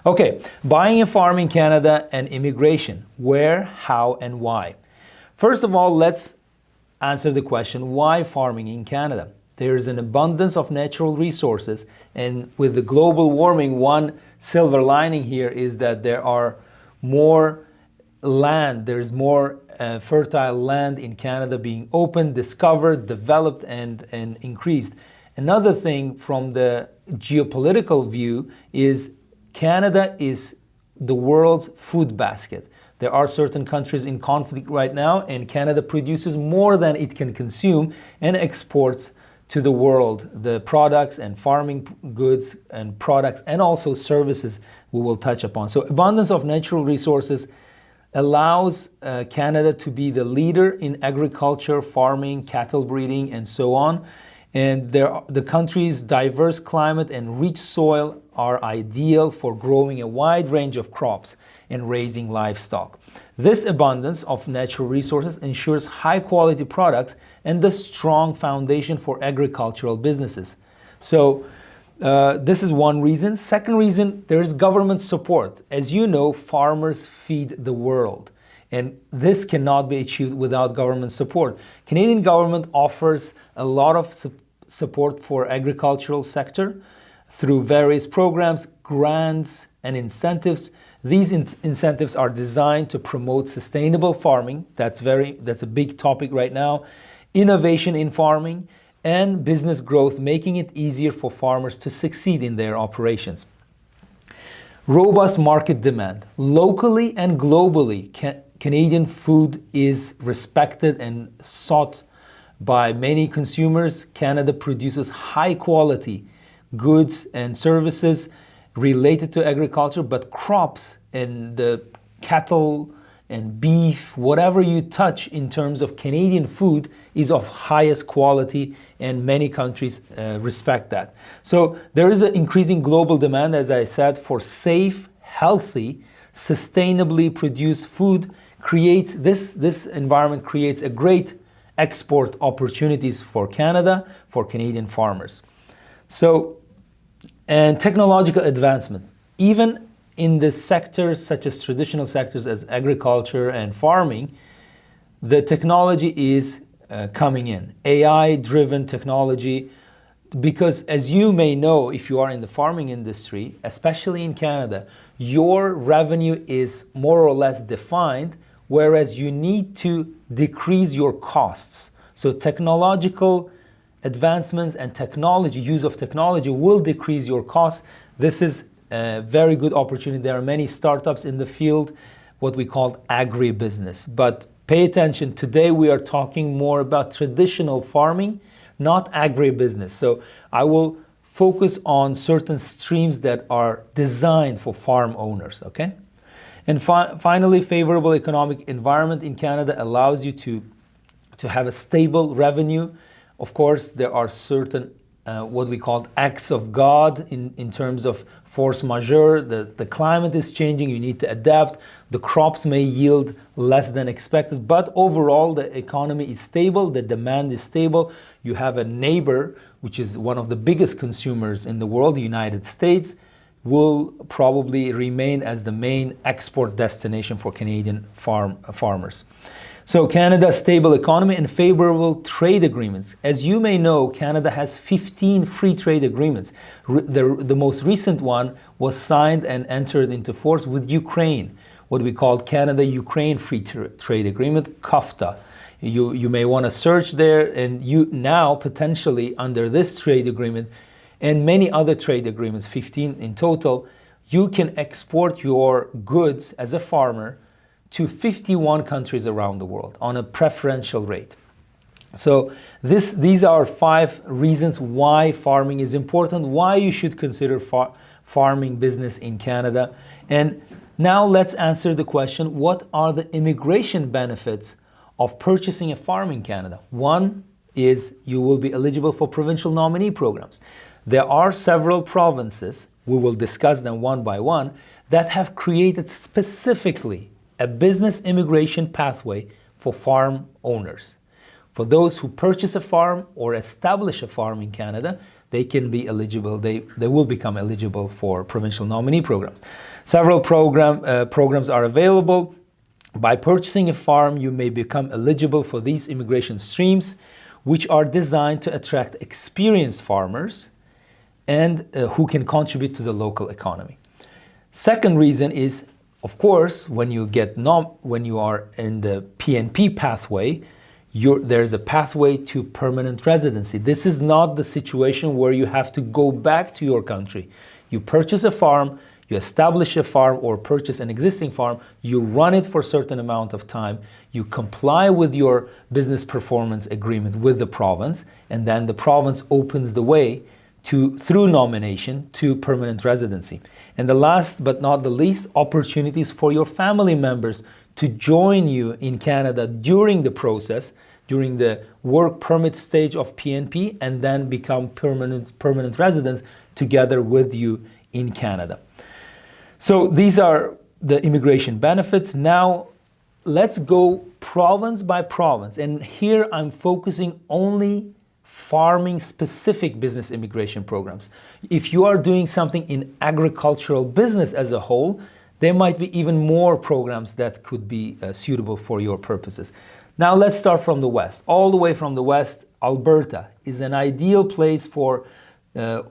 Okay, buying a farm in Canada and immigration. Where, how, and why? First of all, let's answer the question, why farming in Canada? There is an abundance of natural resources, and with the global warming, one silver lining here is that there are more land, there's more fertile land in Canada being opened, discovered, developed, and increased. Another thing from the geopolitical view is Canada is the world's food basket. There are certain countries in conflict right now, and Canada produces more than it can consume and exports to the world the products and farming goods and products and also services we will touch upon. So abundance of natural resources allows Canada to be the leader in agriculture, farming, cattle breeding, and so on. And the country's diverse climate and rich soil are ideal for growing a wide range of crops and raising livestock. This abundance of natural resources ensures high quality products and the strong foundation for agricultural businesses. So this is one reason. Second reason, there is government support. As you know, farmers feed the world, and this cannot be achieved without government support. Canadian government offers a lot of support for agricultural sector through various programs, grants, and incentives. These incentives are designed to promote sustainable farming. That's a big topic right now. Innovation in farming and business growth, making it easier for farmers to succeed in their operations. Robust market demand. Locally and globally, Canadian food is respected and sought by many consumers. Canada produces high quality goods and services related to agriculture, but crops and the cattle and beef, whatever you touch in terms of Canadian food is of highest quality, and many countries respect that. So there is an increasing global demand, as I said, for safe, healthy, sustainably produced food. This environment creates a great export opportunities for Canada, for Canadian farmers. So, and technological advancement. Even in the sectors such as traditional sectors as agriculture and farming, the technology is coming in. AI-driven technology, because as you may know, if you are in the farming industry, especially in Canada, your revenue is more or less defined, whereas you need to decrease your costs. So technological advancements and use of technology will decrease your costs. This is a very good opportunity. There are many startups in the field, what we call agribusiness. But pay attention, today we are talking more about traditional farming, not agribusiness. So I will focus on certain streams that are designed for farm owners, okay? And finally, favorable economic environment in Canada allows you to have a stable revenue. Of course, there are certain what we call acts of God in terms of force majeure. The climate is changing, you need to adapt. The crops may yield less than expected, but overall the economy is stable, the demand is stable. You have a neighbor, which is one of the biggest consumers in the world, the United States, will probably remain as the main export destination for Canadian farmers. So Canada's stable economy and favorable trade agreements. As you may know, Canada has 15 free trade agreements. The most recent one was signed and entered into force with Ukraine, what we call Canada-Ukraine Free Trade Agreement, CAFTA. You may want to search there, and you now potentially under this trade agreement and many other trade agreements, 15 in total, you can export your goods as a farmer to 51 countries around the world on a preferential rate. So these are 5 reasons why farming is important, why you should consider farming business in Canada. And now let's answer the question, what are the immigration benefits of purchasing a farm in Canada? One is you will be eligible for provincial nominee programs. There are several provinces, we will discuss them one by one, that have created specifically a business immigration pathway for farm owners. For those who purchase a farm or establish a farm in Canada, they can be eligible, they will become eligible for provincial nominee programs. Several programs are available. By purchasing a farm, you may become eligible for these immigration streams, which are designed to attract experienced farmers and who can contribute to the local economy. Second reason is, of course, when you are in the PNP pathway, there's a pathway to permanent residency. This is not the situation where you have to go back to your country. You purchase a farm, you establish a farm or purchase an existing farm, you run it for a certain amount of time, you comply with your business performance agreement with the province, and then the province opens the way through nomination to permanent residency. And the last but not the least, opportunities for your family members to join you in Canada during the process, during the work permit stage of PNP, and then become permanent residents together with you in Canada. So these are the immigration benefits. Now let's go province by province. And here I'm focusing only farming specific business immigration programs. If you are doing something in agricultural business as a whole, there might be even more programs that could be suitable for your purposes. Now let's start from the west. All the way from the west, Alberta is an ideal place for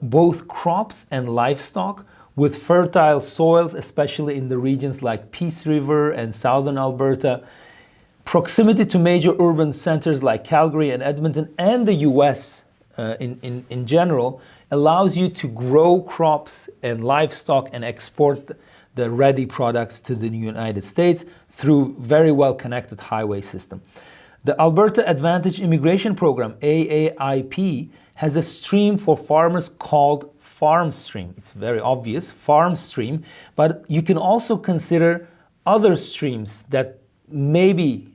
both crops and livestock, with fertile soils, especially in the regions like Peace River and southern Alberta. Proximity to major urban centers like Calgary and Edmonton and the US in general allows you to grow crops and livestock and export the ready products to the United States through very well connected highway system. The Alberta Advantage Immigration Program, AAIP, has a stream for farmers called Farm Stream. It's very obvious, Farm Stream, but you can also consider other streams that may be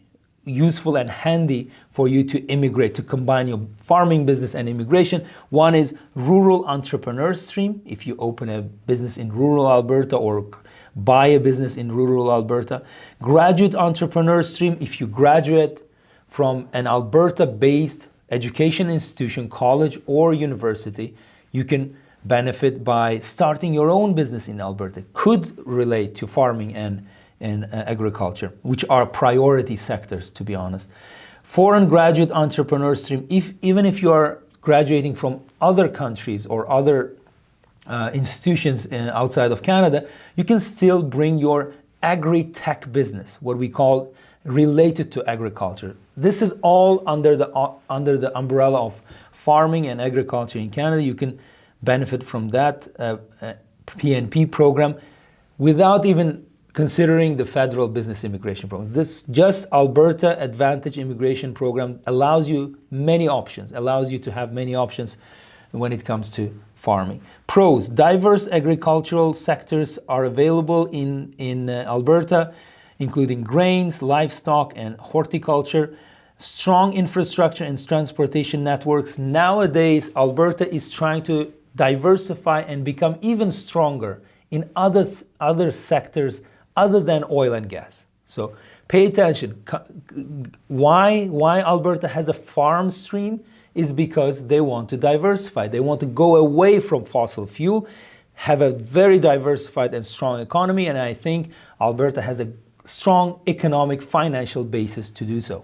useful and handy for you to immigrate, to combine your farming business and immigration. One is Rural Entrepreneur Stream. If you open a business in rural Alberta or buy a business in rural Alberta. Graduate Entrepreneur Stream, if you graduate from an Alberta-based education institution, college or university, you can benefit by starting your own business in Alberta. Could relate to farming and agriculture, which are priority sectors, to be honest. Foreign Graduate Entrepreneur Stream, even if you are graduating from other countries or other institutions outside of Canada, you can still bring your agri-tech business, what we call related to agriculture. This is all under the umbrella of farming and agriculture in Canada. You can benefit from that PNP program without even considering the federal business immigration program. This just Alberta Advantage Immigration Program allows you many options, allows you to have many options when it comes to farming. Pros: diverse agricultural sectors are available in Alberta, including grains, livestock, and horticulture. Strong infrastructure and transportation networks. Nowadays, Alberta is trying to diversify and become even stronger in other sectors other than oil and gas. So pay attention. Why Alberta has a farm stream is because they want to diversify. They want to go away from fossil fuel, have a very diversified and strong economy, and I think Alberta has a strong economic financial basis to do so.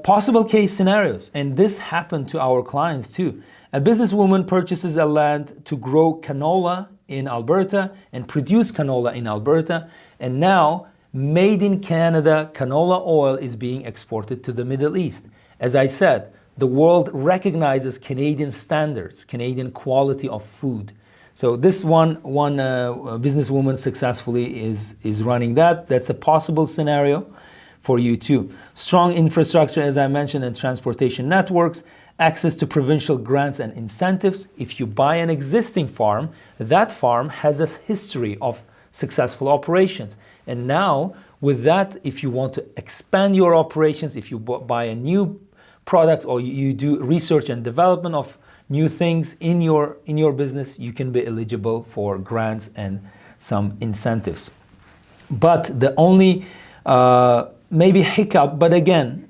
Possible case scenarios, and this happened to our clients too. A businesswoman purchases a land to grow canola in Alberta and produce canola in Alberta, and now made in Canada canola oil is being exported to the Middle East. As I said, the world recognizes Canadian standards, Canadian quality of food. So this one businesswoman successfully is running that. That's a possible scenario for you too. Strong infrastructure, as I mentioned, and transportation networks, access to provincial grants and incentives. If you buy an existing farm, that farm has a history of successful operations. And now with that, if you want to expand your operations, if you buy a new product or you do research and development of new things in your business, you can be eligible for grants and some incentives. But the only maybe hiccup, but again,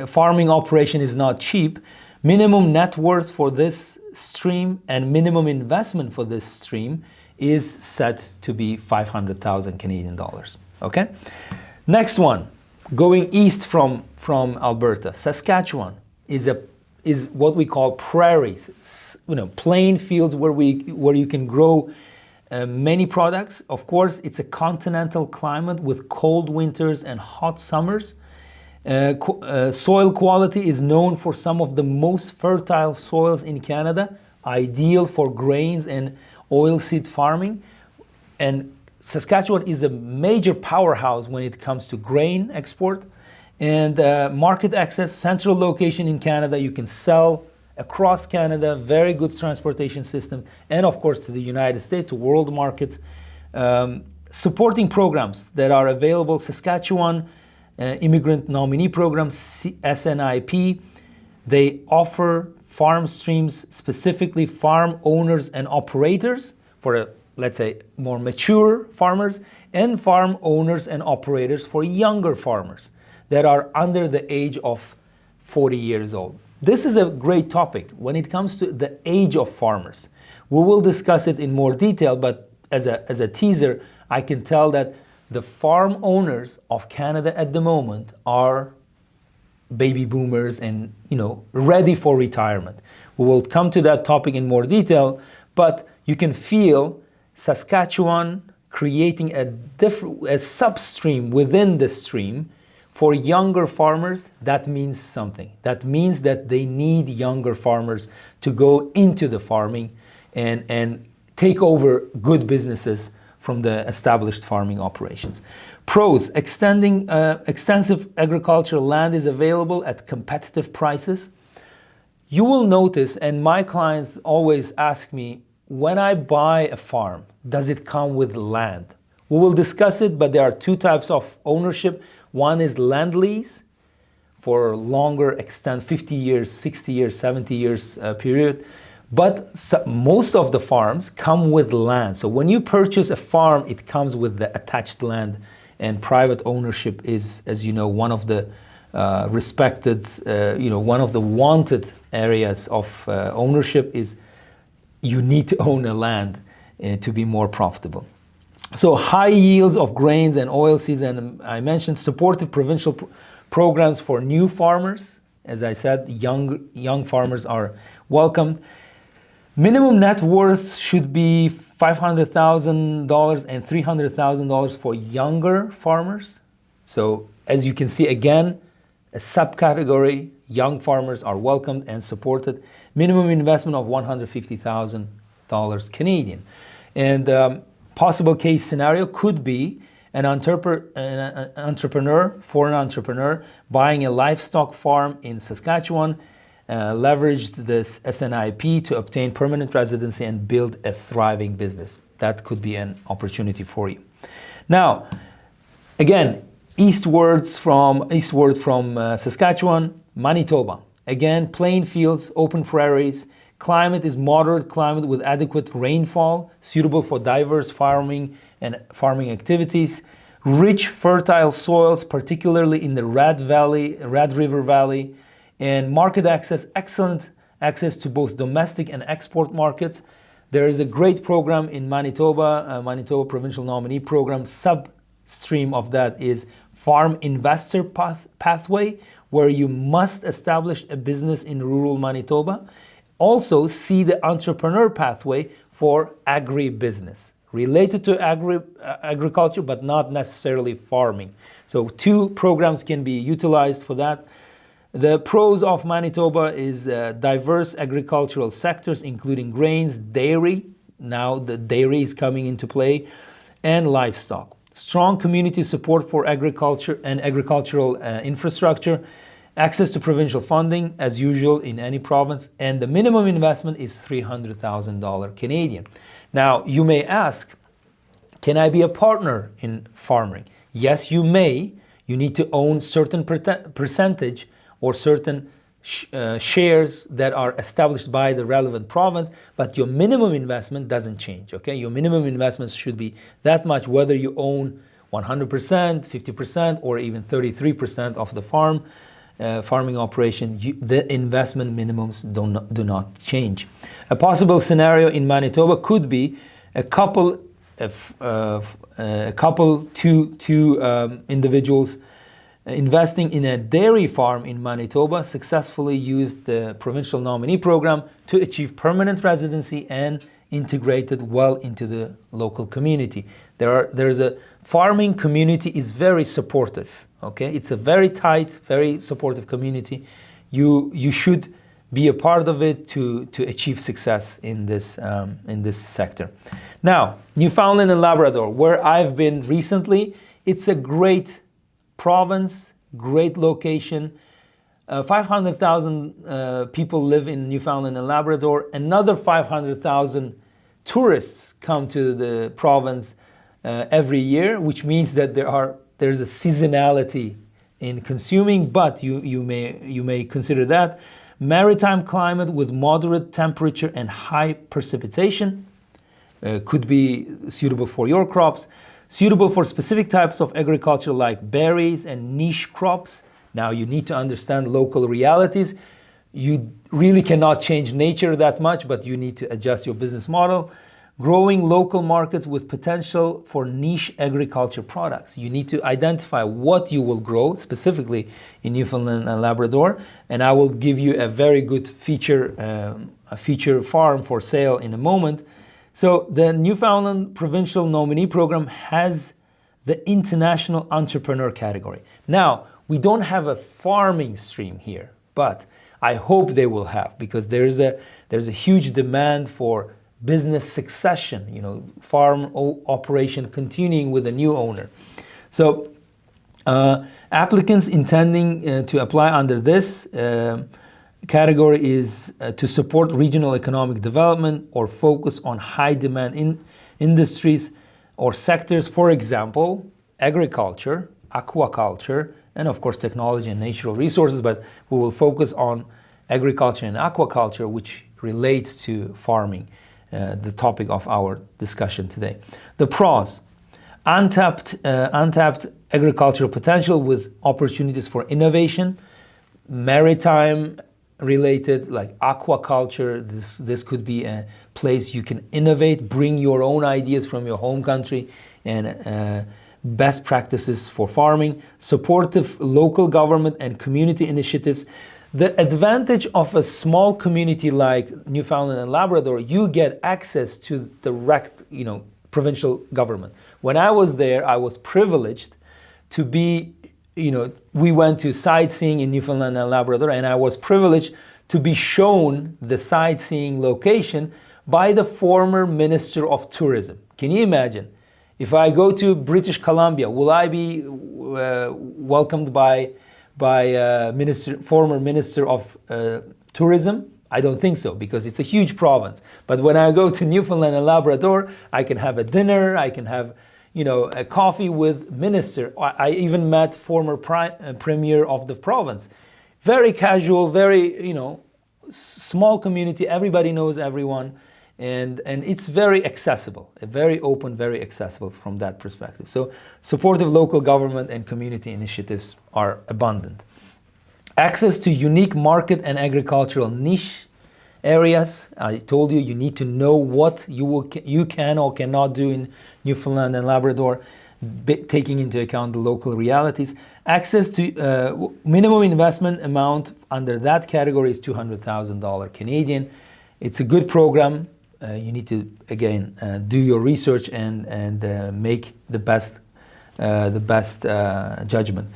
farming operation is not cheap. Minimum net worth for this stream and minimum investment for this stream is set to be 500,000 Canadian dollars. Okay? Next one, going east from Alberta, Saskatchewan is what we call prairies, plain fields where you can grow many products. Of course, it's a continental climate with cold winters and hot summers. Soil quality is known for some of the most fertile soils in Canada, ideal for grains and oilseed farming. And Saskatchewan is a major powerhouse when it comes to grain export and market access, central location in Canada. You can sell across Canada, very good transportation system, and of course to the United States, to world markets. Supporting programs that are available: Saskatchewan Immigrant Nominee Programs, SNIP. They offer farm streams, specifically farm owners and operators for, let's say, more mature farmers, and farm owners and operators for younger farmers that are under the age of 40 years old. This is a great topic when it comes to the age of farmers. We will discuss it in more detail, but as a teaser, I can tell that the farm owners of Canada at the moment are baby boomers and ready for retirement. We will come to that topic in more detail, but you can feel Saskatchewan creating a substream within the stream for younger farmers. That means something. That means that they need younger farmers to go into the farming and take over good businesses from the established farming operations. Pros: extensive agricultural land is available at competitive prices. You will notice, and my clients always ask me, when I buy a farm, does it come with land? We will discuss it, but there are two types of ownership. One is land lease for longer extent, 50 years, 60 years, 70 years period. But most of the farms come with land. So when you purchase a farm, it comes with the attached land, and private ownership is, as you know, one of the respected, one of the wanted areas of ownership is you need to own a land to be more profitable. So high yields of grains and oilseeds, and I mentioned supportive provincial programs for new farmers. As I said, young farmers are welcomed. Minimum net worth should be $500,000 and $300,000 for younger farmers. So as you can see, again, a subcategory, young farmers are welcomed and supported. Minimum investment of $150,000 Canadian. And possible case scenario could be an foreign entrepreneur buying a livestock farm in Saskatchewan, leveraged this SNIP to obtain permanent residency and build a thriving business. That could be an opportunity for you. Now, again, eastward from Saskatchewan, Manitoba. Again, plain fields, open prairies. Climate is moderate climate with adequate rainfall, suitable for diverse farming and farming activities. Rich, fertile soils, particularly in the Red River Valley. And market access, excellent access to both domestic and export markets. There is a great program in Manitoba, Manitoba Provincial Nominee Program. Substream of that is Farm Investor Pathway, where you must establish a business in rural Manitoba. Also see the Entrepreneur Pathway for agribusiness, related to agriculture, but not necessarily farming. So two programs can be utilized for that. The pros of Manitoba is diverse agricultural sectors, including grains, dairy. Now the dairy is coming into play, and livestock. Strong community support for agriculture and agricultural infrastructure. Access to provincial funding, as usual in any province. And the minimum investment is $300,000 Canadian. Now, you may ask, can I be a partner in farming? Yes, you may. You need to own certain percentage or certain shares that are established by the relevant province, but your minimum investment doesn't change, okay? Your minimum investments should be that much, whether you own 100%, 50%, or even 33% of the farm. farming operation, the investment minimums do not change. A possible scenario in Manitoba could be a couple two individuals investing in a dairy farm in Manitoba successfully used the Provincial Nominee Program to achieve permanent residency and integrated well into the local community. There's a farming community is very supportive. Okay, it's a very tight, very supportive community. You should be a part of it to achieve success in this sector. Now, Newfoundland and Labrador, where I've been recently, it's a great province, great location. 500,000 people live in Newfoundland and Labrador. Another 500,000 tourists come to the province every year, which means that there's a seasonality in consuming, but you may consider that. Maritime climate with moderate temperature and high precipitation could be suitable for your crops. Suitable for specific types of agriculture like berries and niche crops. Now you need to understand local realities. You really cannot change nature that much, but you need to adjust your business model. Growing local markets with potential for niche agriculture products. You need to identify what you will grow specifically in Newfoundland and Labrador, and I will give you a very good feature farm for sale in a moment. So the Newfoundland Provincial Nominee Program has the International Entrepreneur category. Now, we don't have a farming stream here, but I hope they will have, because there's a huge demand for business succession, farm operation continuing with a new owner. So applicants intending to apply under this category is to support regional economic development or focus on high demand industries or sectors, for example, agriculture, aquaculture, and of course technology and natural resources, but we will focus on agriculture and aquaculture, which relates to farming, the topic of our discussion today. The pros: untapped agricultural potential with opportunities for innovation, maritime related like aquaculture. This could be a place you can innovate, bring your own ideas from your home country and best practices for farming, supportive local government and community initiatives. The advantage of a small community like Newfoundland and Labrador, you get access to direct, provincial government. When I was there, I was privileged to be, we went to sightseeing in Newfoundland and Labrador, and I was privileged to be shown the sightseeing location by the former Minister of Tourism. Can you imagine? If I go to British Columbia, will I be welcomed by former Minister of Tourism? I don't think so, because it's a huge province. But when I go to Newfoundland and Labrador, I can have a dinner, I can have a coffee with minister. I even met former premier of the province. Very casual, very small community. Everybody knows everyone, and it's very accessible, very open, very accessible from that perspective. So supportive local government and community initiatives are abundant. Access to unique market and agricultural niche areas. I told you need to know what you can or cannot do in Newfoundland and Labrador, taking into account the local realities. Access to minimum investment amount under that category is $200,000 Canadian. It's a good program. You need to again do your research and make the best judgment.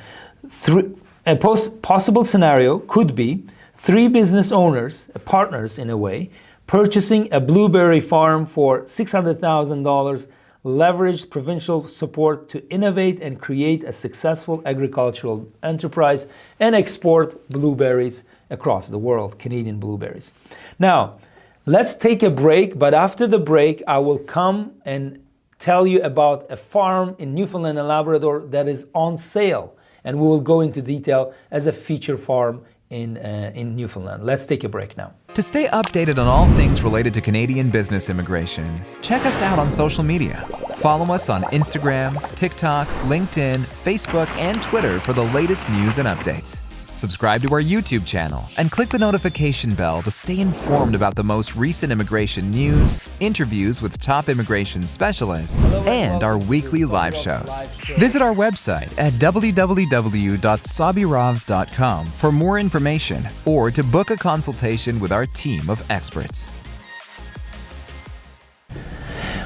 A possible scenario could be 3 business owners, partners in a way, purchasing a blueberry farm for $600,000, leveraged provincial support to innovate and create a successful agricultural enterprise and export blueberries across the world, Canadian blueberries. Now, let's take a break, but after the break, I will come and tell you about a farm in Newfoundland and Labrador that is on sale, and we will go into detail as a feature farm in Newfoundland. Let's take a break now. To stay updated on all things related to Canadian business immigration, check us out on social media. Follow us on Instagram, TikTok, LinkedIn, Facebook, and Twitter for the latest news and updates. Subscribe to our YouTube channel and click the notification bell to stay informed about the most recent immigration news, interviews with top immigration specialists, and our weekly live shows. Visit our website at www.sobirovs.com for more information or to book a consultation with our team of experts.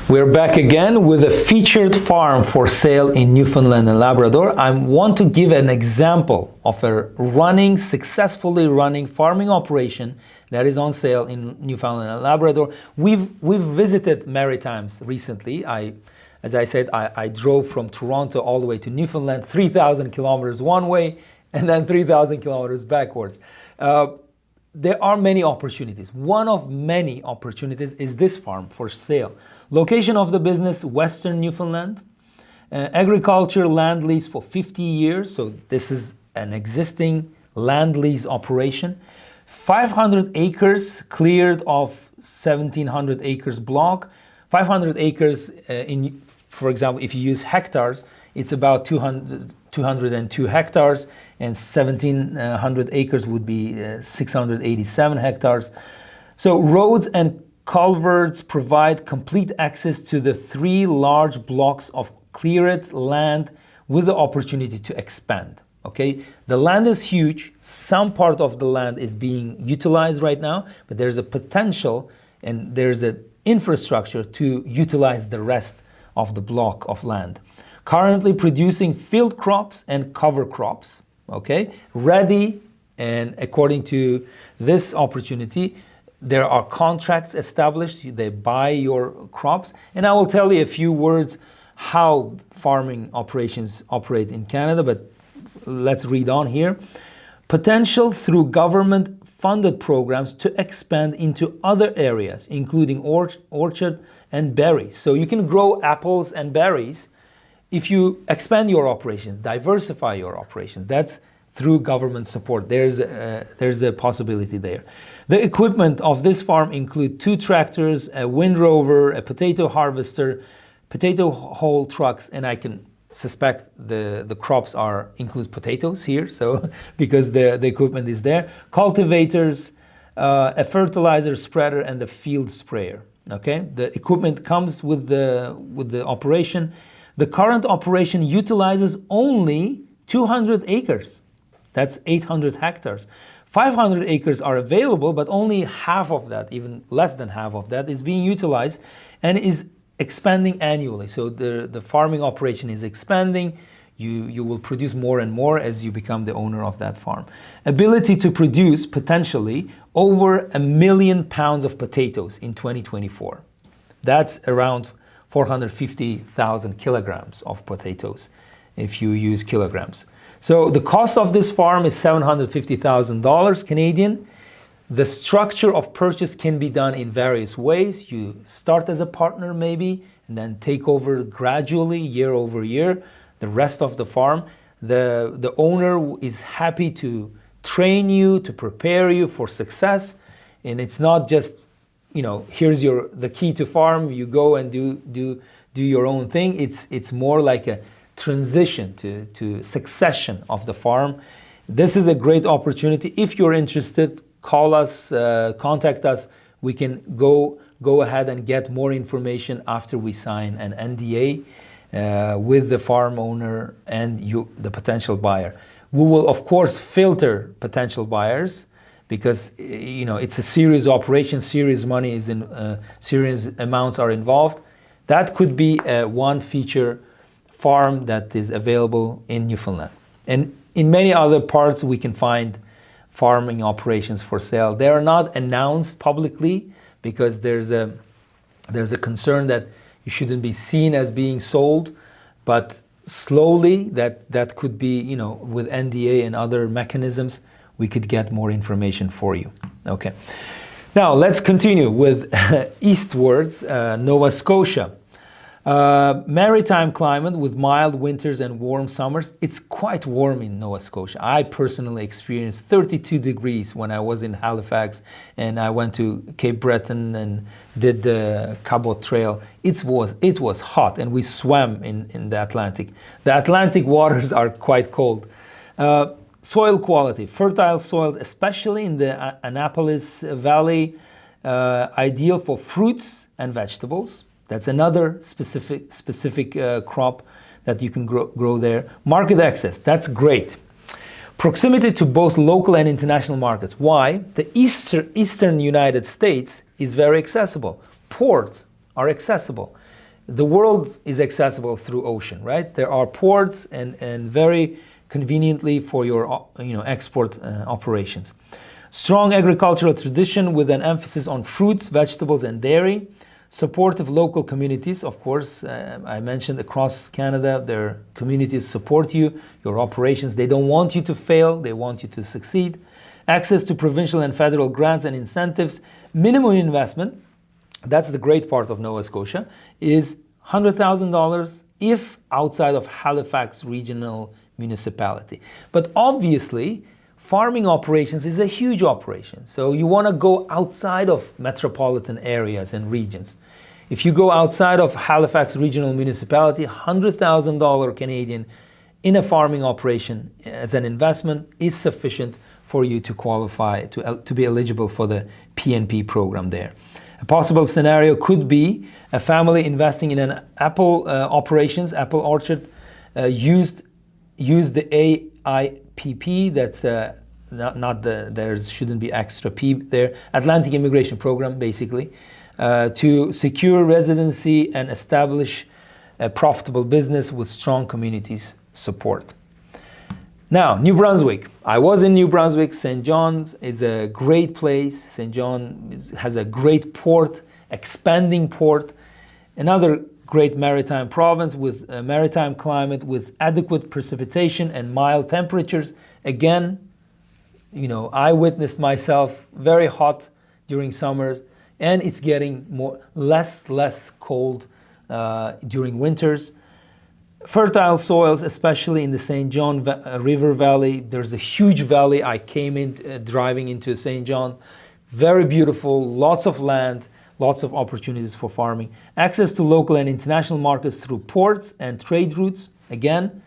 We're back again with a featured farm for sale in Newfoundland and Labrador. I want to give an example of a successfully running farming operation that is on sale in Newfoundland and Labrador. We've visited Maritimes recently. As I said, I drove from Toronto all the way to Newfoundland, 3,000 kilometers one way and then 3,000 kilometers backwards. There are many opportunities. One of many opportunities is this farm for sale. Location of the business, Western Newfoundland. Agriculture land lease for 50 years. So this is an existing land lease operation. 500 acres cleared of 1,700 acres block. 500 acres for example, if you use hectares, it's about 202 hectares, and 1,700 acres would be 687 hectares. So roads and culverts provide complete access to the 3 large blocks of cleared land with the opportunity to expand. Okay, the land is huge. Some part of the land is being utilized right now, but there's a potential and there's an infrastructure to utilize the rest of the block of land. Currently producing field crops and cover crops, okay, ready, and according to this opportunity, there are contracts established. They buy your crops, and I will tell you a few words how farming operations operate in Canada, but let's read on here. Potential through government-funded programs to expand into other areas, including orchard and berries. So you can grow apples and berries if you expand your operations, diversify your operations. That's through government support. There's a possibility there. The equipment of this farm include 2 tractors, a windrover, a potato harvester, potato haul trucks, and I can suspect the crops include potatoes here, so because the equipment is there. Cultivators, a fertilizer spreader, and the field sprayer. Okay, the equipment comes with the operation. The current operation utilizes only 200 acres. That's 800 hectares. 500 acres are available, but only half of that, even less than half of that, is being utilized and is expanding annually. So the farming operation is expanding. You will produce more and more as you become the owner of that farm. Ability to produce potentially over 1 million pounds of potatoes in 2024. That's around 450,000 kilograms of potatoes if you use kilograms. So the cost of this farm is $750,000 Canadian. The structure of purchase can be done in various ways. You start as a partner maybe, and then take over gradually year over year the rest of the farm. The owner is happy to train you, to prepare you for success. And it's not just, here's the key to farm, you go and do your own thing. It's more like a transition to succession of the farm. This is a great opportunity. If you're interested, call us, contact us. We can go ahead and get more information after we sign an NDA with the farm owner and the potential buyer. We will, of course, filter potential buyers because it's a serious operation, serious money is serious amounts are involved. That could be one feature farm that is available in Newfoundland. And in many other parts, we can find farming operations for sale. They are not announced publicly because there's a concern that you shouldn't be seen as being sold, but slowly that could be, with NDA and other mechanisms, we could get more information for you. Okay. Now let's continue with eastwards, Nova Scotia. Maritime climate with mild winters and warm summers. It's quite warm in Nova Scotia. I personally experienced 32 degrees when I was in Halifax, and I went to Cape Breton and did the Cabot Trail. It was hot, and we swam in the Atlantic. The Atlantic waters are quite cold. Soil quality, fertile soils, especially in the Annapolis Valley, ideal for fruits and vegetables. That's another specific crop that you can grow there. Market access, that's great. Proximity to both local and international markets. Why? The eastern United States is very accessible. Ports are accessible. The world is accessible through ocean, right? There are ports and very conveniently for your export operations. Strong agricultural tradition with an emphasis on fruits, vegetables, and dairy. Supportive local communities, of course, I mentioned across Canada, their communities support you, your operations. They don't want you to fail, they want you to succeed. Access to provincial and federal grants and incentives. Minimum investment, that's the great part of Nova Scotia, is $100,000 if outside of Halifax Regional Municipality. But obviously, farming operations is a huge operation. So you want to go outside of metropolitan areas and regions. If you go outside of Halifax Regional Municipality, $100,000 Canadian in a farming operation as an investment is sufficient for you to qualify, to be eligible for the PNP program there. A possible scenario could be a family investing in an apple operations, apple orchard, use the AIPP, that's there shouldn't be extra P there, Atlantic Immigration Program basically, to secure residency and establish a profitable business with strong communities support. Now, New Brunswick. I was in New Brunswick. St. John's is a great place. St. John has a great port, expanding port. Another great maritime province with a maritime climate with adequate precipitation and mild temperatures. Again, I witnessed myself very hot during summers, and it's getting less cold during winters. Fertile soils, especially in the St. John River Valley. There's a huge valley. I came in driving into St. John. Very beautiful, lots of land, lots of opportunities for farming. Access to local and international markets through ports and trade routes. Again,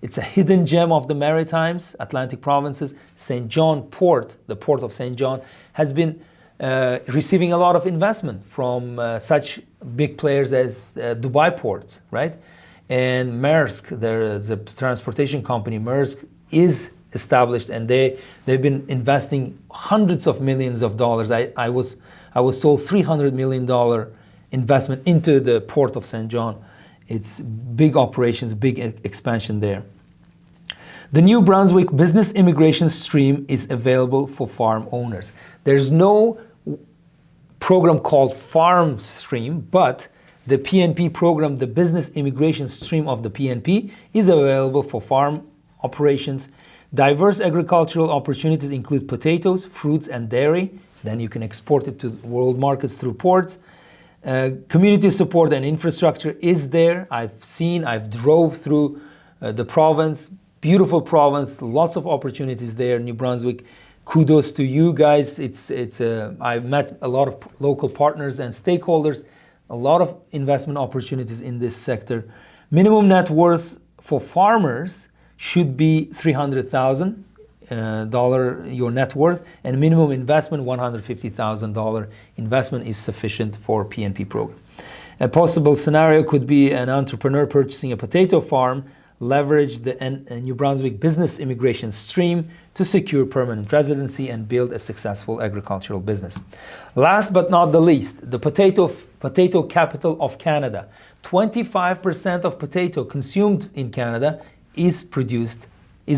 it's a hidden gem of the Maritimes, Atlantic provinces. St. John Port, the Port of St. John, has been receiving a lot of investment from such big players as Dubai Ports, right? And Maersk, the transportation company, Maersk, is established, and they've been investing hundreds of millions of dollars. I was told $300 million investment into the Port of St. John. It's big operations, big expansion there. The New Brunswick business immigration stream is available for farm owners. There's no program called Farm Stream, but the PNP program, the business immigration stream of the PNP, is available for farm operations. Diverse agricultural opportunities include potatoes, fruits, and dairy. Then you can export it to world markets through ports. Community support and infrastructure is there. I've drove through the province, beautiful province, lots of opportunities there, New Brunswick. Kudos to you guys. I've met a lot of local partners and stakeholders. A lot of investment opportunities in this sector. Minimum net worth for farmers should be $300,000 your net worth, and minimum investment $150,000 investment is sufficient for PNP program. A possible scenario could be an entrepreneur purchasing a potato farm, leverage the New Brunswick business immigration stream to secure permanent residency and build a successful agricultural business. Last but not the least, the potato capital of Canada. 25% of potato consumed in Canada is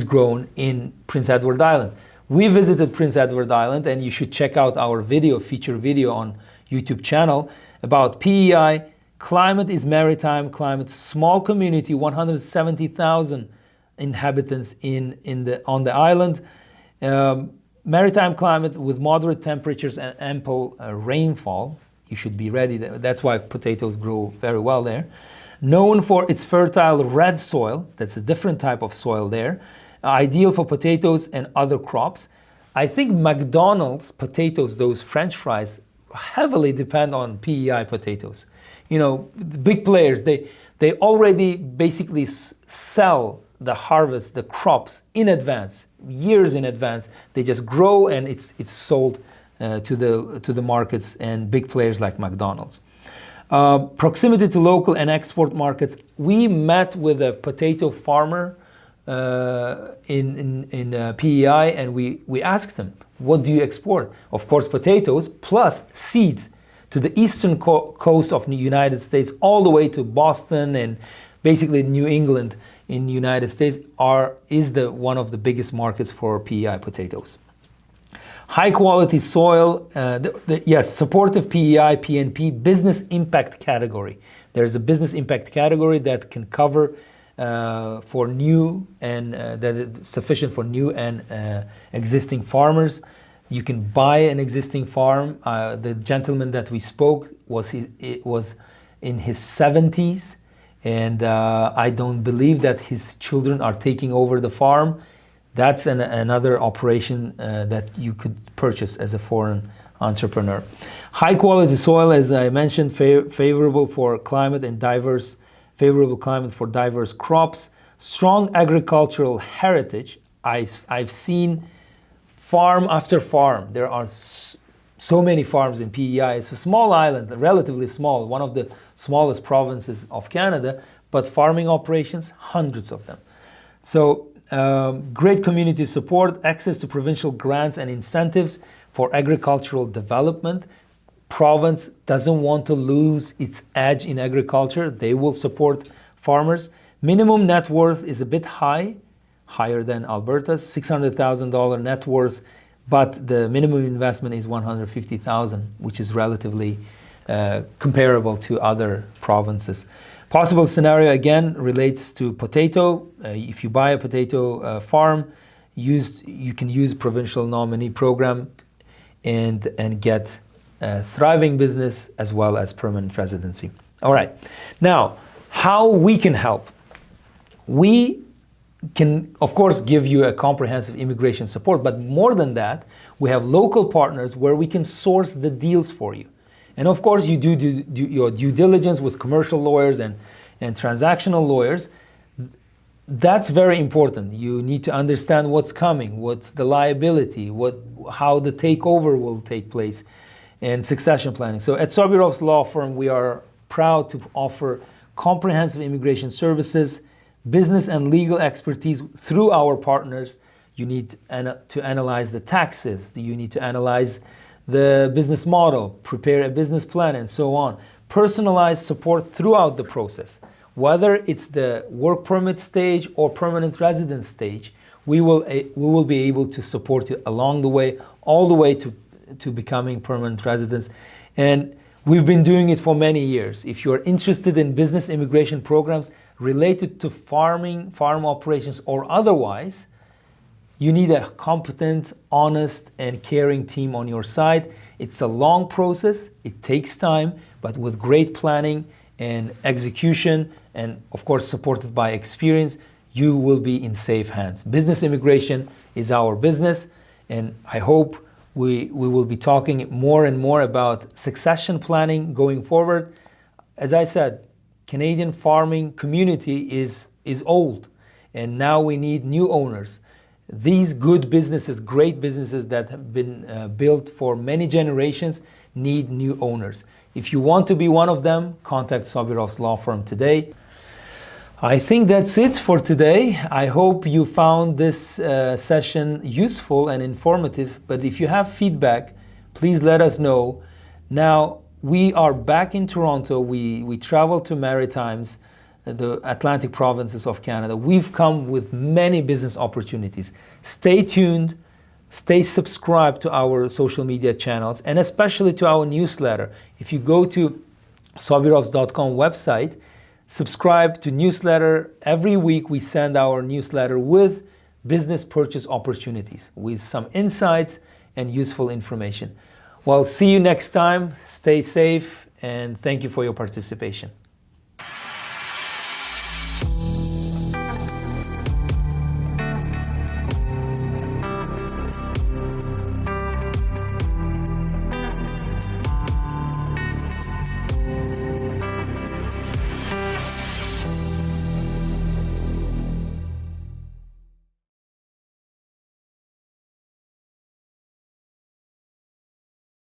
grown in Prince Edward Island. We visited Prince Edward Island, and you should check out our feature video on YouTube channel about PEI. Climate is maritime climate, small community, 170,000 inhabitants on the island. Maritime climate with moderate temperatures and ample rainfall. You should be ready. That's why potatoes grow very well there. Known for its fertile red soil, that's a different type of soil there, ideal for potatoes and other crops. I think McDonald's potatoes, those French fries, heavily depend on PEI potatoes. The big players, they already basically sell the harvest, the crops in advance, years in advance. They just grow and it's sold to the markets and big players like McDonald's. Proximity to local and export markets. We met with a potato farmer in PEI, and we asked them, what do you export? Of course, potatoes plus seeds to the eastern coast of the United States, all the way to Boston and basically New England in the United States is one of the biggest markets for PEI potatoes. High quality soil, yes, supportive PEI, PNP, business impact category. There's a business impact category that can cover for new and that is sufficient for new and existing farmers. You can buy an existing farm. The gentleman that we spoke was in his 70s, and I don't believe that his children are taking over the farm. That's another operation that you could purchase as a foreign entrepreneur. High quality soil, as I mentioned, favorable for climate and favorable climate for diverse crops. Strong agricultural heritage. I've seen farm after farm. There are so many farms in PEI. It's a small island, relatively small, one of the smallest provinces of Canada, but farming operations, hundreds of them. So great community support, access to provincial grants and incentives for agricultural development. Province doesn't want to lose its edge in agriculture. They will support farmers. Minimum net worth is a bit higher than Alberta's, $600,000 net worth, but the minimum investment is $150,000, which is relatively comparable to other provinces. Possible scenario again relates to potato. If you buy a potato farm, you can use Provincial Nominee Program and get a thriving business as well as permanent residency. All right, now how we can help. We can, of course, give you a comprehensive immigration support, but more than that, we have local partners where we can source the deals for you. And of course, you do your due diligence with commercial lawyers and transactional lawyers. That's very important. You need to understand what's coming, what's the liability, how the takeover will take place, and succession planning. So at Sobirovs Law Firm, we are proud to offer comprehensive immigration services, business and legal expertise through our partners. You need to analyze the taxes, you need to analyze the business model, prepare a business plan, and so on. Personalized support throughout the process. Whether it's the work permit stage or permanent residence stage, we will be able to support you along the way, all the way to becoming permanent residents. And we've been doing it for many years. If you're interested in business immigration programs related to farm operations or otherwise, you need a competent, honest, and caring team on your side. It's a long process, it takes time, but with great planning and execution, and of course supported by experience, you will be in safe hands. Business immigration is our business, and I hope we will be talking more and more about succession planning going forward. As I said, Canadian farming community is old, and now we need new owners. These good businesses, great businesses that have been built for many generations, need new owners. If you want to be one of them, contact Sobirovs Law Firm today. I think that's it for today. I hope you found this session useful and informative, but if you have feedback, please let us know. Now, we are back in Toronto. We travel to Maritimes, the Atlantic provinces of Canada. We've come with many business opportunities. Stay tuned, stay subscribed to our social media channels, and especially to our newsletter. If you go to sobirovs.com website, subscribe to newsletter. Every week we send our newsletter with business purchase opportunities, with some insights and useful information. Well, see you next time. Stay safe, and thank you for your participation.